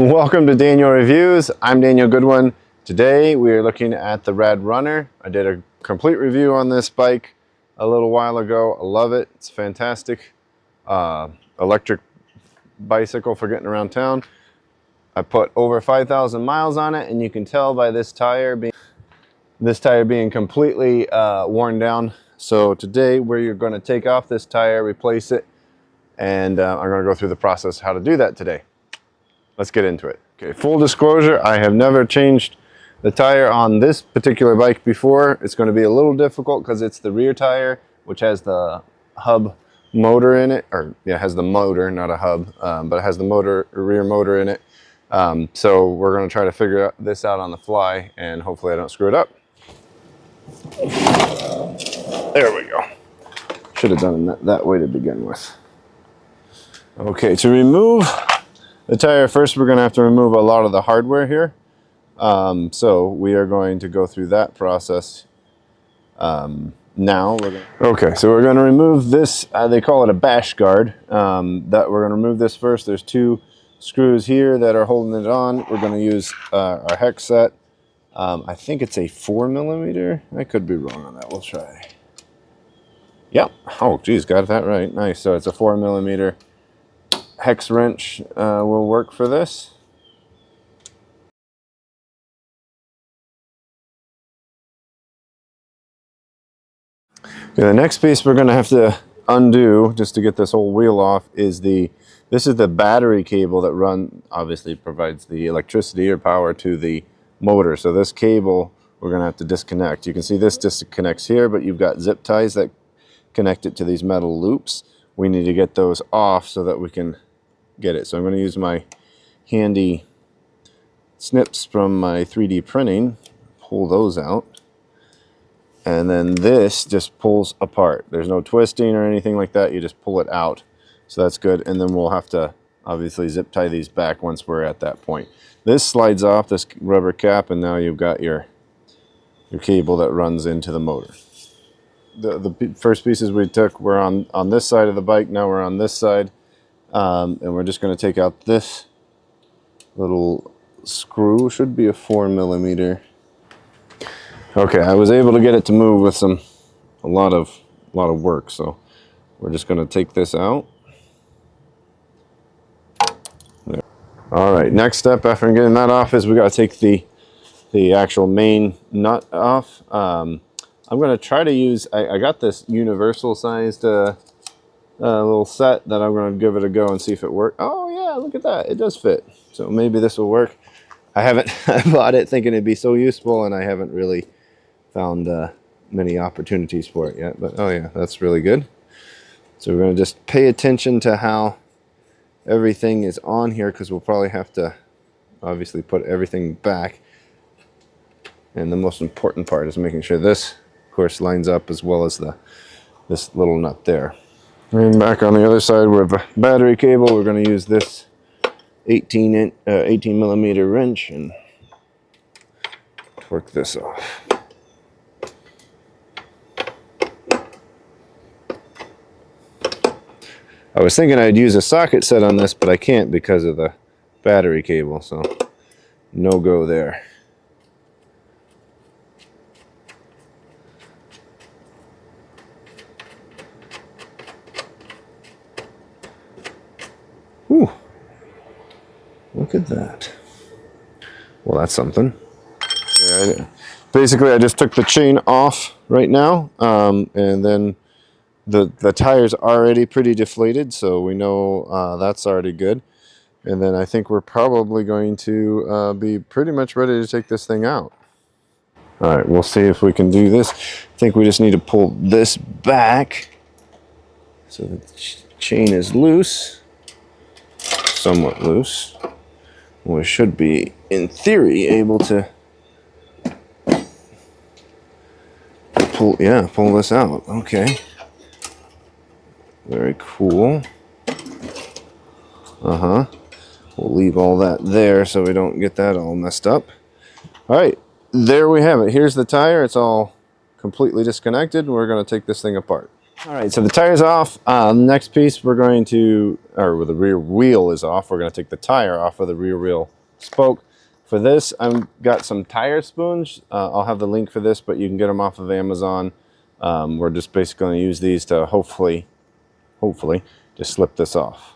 Welcome to Daniel Reviews. I'm Daniel Goodwin. Today we are looking at the RadRunner. I did a complete review on this bike a little while ago. I love it. It's fantastic. Electric bicycle for getting around town. I put over 5,000 miles on it, and you can tell by this tire being completely worn down. So today we're going to take off this tire, replace it, and I'm going to go through the process how to do that today. Let's get into it. Okay, full disclosure, I have never changed the tire on this particular bike before. It's going to be a little difficult because it's the rear tire, which has the hub motor in it, or yeah, it has the motor, not a hub, but it has the motor, rear motor in it. So we're going to try to figure this out on the fly, and hopefully I don't screw it up. There we go. Should have done it that way to begin with. Okay, to remove the tire, first we're going to have to remove a lot of the hardware here. So we are going to go through that process now. Okay, so we're going to remove this, they call it a bash guard. That we're going to remove this first. There's two screws here that are holding it on. We're going to use our hex set. I think it's a 4mm. I could be wrong on that. We'll try. Yep. Oh, geez, got that right. Nice. So it's a 4mm. Hex wrench will work for this. Okay, the next piece we're going to have to undo just to get this whole wheel off is this is the battery cable that obviously provides the electricity or power to the motor. So this cable we're going to have to disconnect. You can see this disconnects here, but you've got zip ties that connect it to these metal loops. We need to get those off so that we can get it. So I'm going to use my handy snips from my 3D printing, pull those out, and then this just pulls apart. There's no twisting or anything like that. You just pull it out. So that's good. And then we'll have to obviously zip tie these back once we're at that point. This slides off, this rubber cap, and now you've got your cable that runs into the motor. The first pieces we took were on this side of the bike. Now we're on this side. And we're just going to take out this little screw. Should be a 4mm. Okay, I was able to get it to move with a lot of work. So we're just going to take this out. There. All right. Next step after getting that off is we got to take the actual main nut off. I'm going to try to use. I got this universal sized. Little set that I'm going to give it a go and see if it works. Oh yeah, look at that, it does fit. So maybe this will work. I bought it thinking it'd be so useful, and I haven't really found many opportunities for it yet, but oh yeah, that's really good. So we're going to just pay attention to how everything is on here, because we'll probably have to obviously put everything back, and the most important part is making sure this of course lines up as well as this little nut there. And back on the other side with the battery cable, we're going to use this 18mm wrench and torque this off. I was thinking I'd use a socket set on this, but I can't because of the battery cable, so no go there. Ooh, look at that. Well, that's something. Yeah, basically, I just took the chain off right now, and then the tire's already pretty deflated, so we know that's already good. And then I think we're probably going to be pretty much ready to take this thing out. All right, we'll see if we can do this. I think we just need to pull this back so the chain is loose. Somewhat loose. We should be, in theory, able to pull this out. Okay. Very cool. We'll leave all that there so we don't get that all messed up. All right, there we have it. Here's the tire. It's all completely disconnected. We're going to take this thing apart. All right, so the tire's off. Next piece we're going to, or the rear wheel is off. We're going to take the tire off of the rear wheel spoke. For this, I've got some tire spoons. I'll have the link for this, but you can get them off of Amazon. We're just basically going to use these to hopefully just slip this off.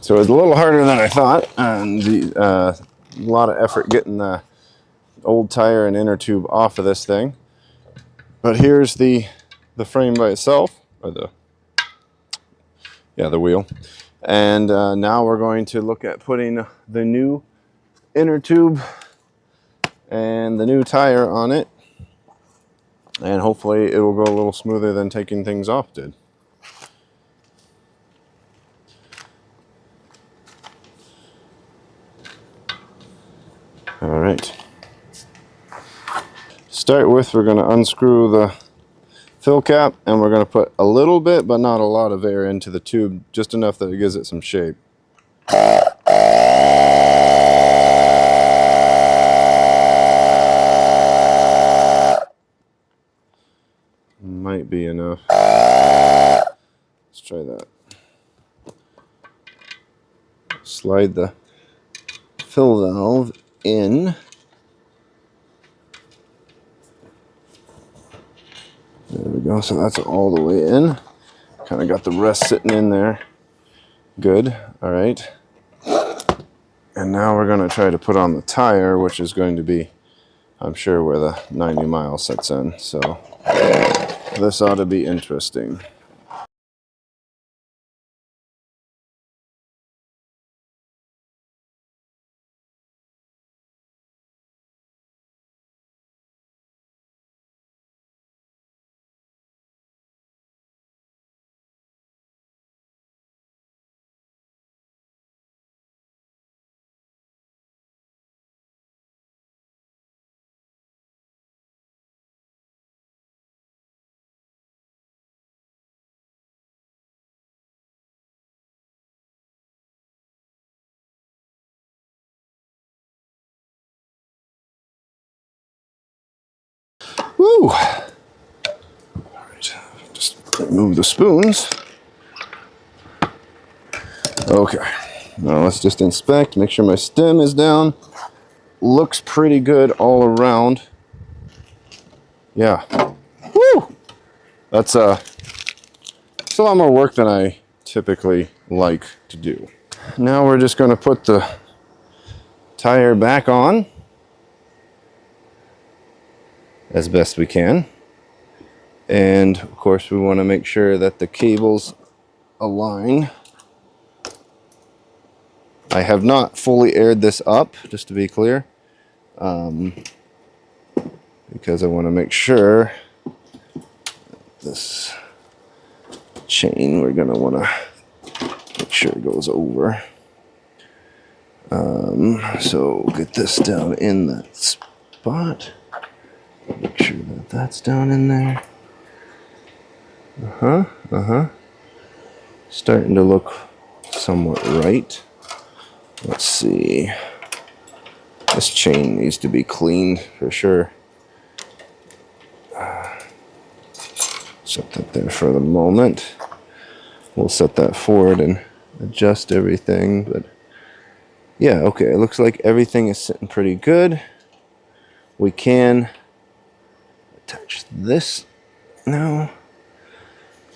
So it was a little harder than I thought, and a lot of effort getting the old tire and inner tube off of this thing. But here's the frame by itself, or the wheel. And now we're going to look at putting the new inner tube and the new tire on it, and hopefully it will go a little smoother than taking things off did. All right. Start with, we're going to unscrew the fill cap, and we're going to put a little bit, but not a lot of air into the tube, just enough that it gives it some shape. Might be enough. Let's try that. Slide the fill valve in. There we go, so that's all the way in. Kind of got the rest sitting in there. Good, all right. And now we're gonna try to put on the tire, which is going to be, I'm sure, where the 90 mile sets in. So this ought to be interesting. Woo! All right, just remove the spoons. Okay, now let's just inspect, make sure my stem is down. Looks pretty good all around. Yeah. Woo! That's it's a lot more work than I typically like to do. Now we're just going to put the tire back on as best we can. And of course we want to make sure that the cables align. I have not fully aired this up, just to be clear, because I want to make sure this chain, we're going to want to make sure it goes over. So get this down in that spot. Make sure that that's down in there. Starting to look somewhat right. Let's see. This chain needs to be cleaned for sure. Set that there for the moment. We'll set that forward and adjust everything. But yeah, okay, it looks like everything is sitting pretty good. We can attach this now.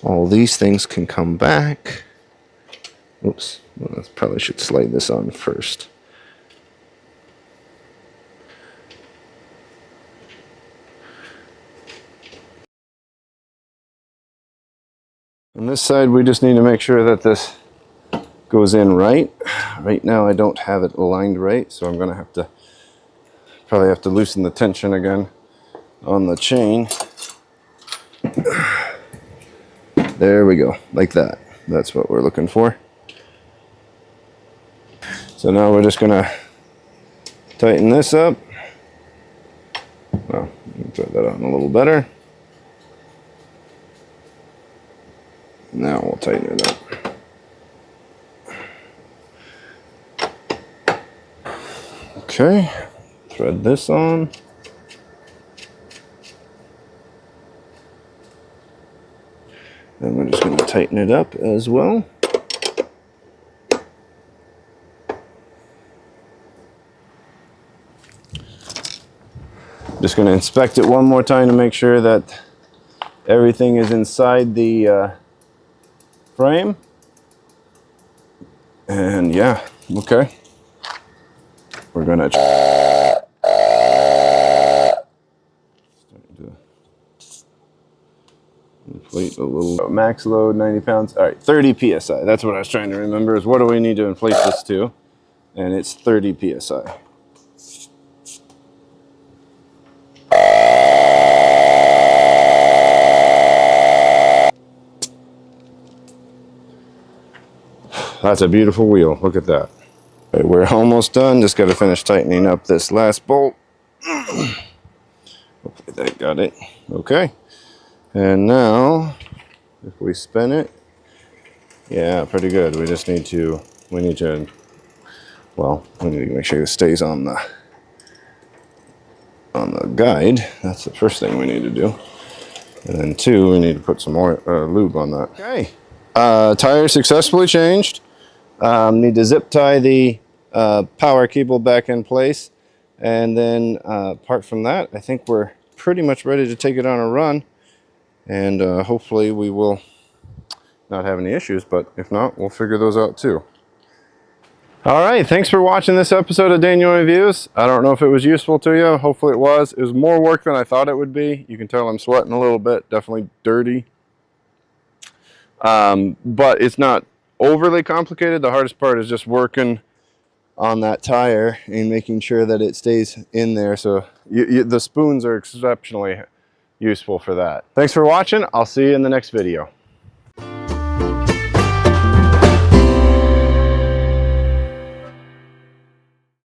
All these things can come back. Oops, well, I probably should slide this on first. On this side, we just need to make sure that this goes in right. Right now, I don't have it aligned right, so I'm going to have to Probably have to loosen the tension again on the chain. There we go, like that. That's what we're looking for. So now we're just gonna tighten this up. Well, put that on a little better. Now we'll tighten it up. Okay, thread this on. Then we're just going to tighten it up as well. Just going to inspect it one more time to make sure that everything is inside the frame. And yeah, okay. We're going to inflate a little. Max load 90 pounds. All right, 30 psi. That's what I was trying to remember, is what do we need to inflate this to? And it's 30 psi. That's a beautiful wheel. Look at that. Right, we're almost done. Just got to finish tightening up this last bolt. Hopefully that got it. Okay. And now, if we spin it, yeah, pretty good. We just need to, we need to make sure it stays on the guide. That's the first thing we need to do. And then two, we need to put some more lube on that. Okay. Tire successfully changed. Need to zip tie the power cable back in place. And then apart from that, I think we're pretty much ready to take it on a run. And hopefully we will not have any issues, but if not, we'll figure those out too. All right, thanks for watching this episode of Daniel Reviews. I don't know if it was useful to you. Hopefully it was. It was more work than I thought it would be. You can tell I'm sweating a little bit, definitely dirty. But it's not overly complicated. The hardest part is just working on that tire and making sure that it stays in there. So the spoons are exceptionally useful for that. Thanks for watching. I'll see you in the next video.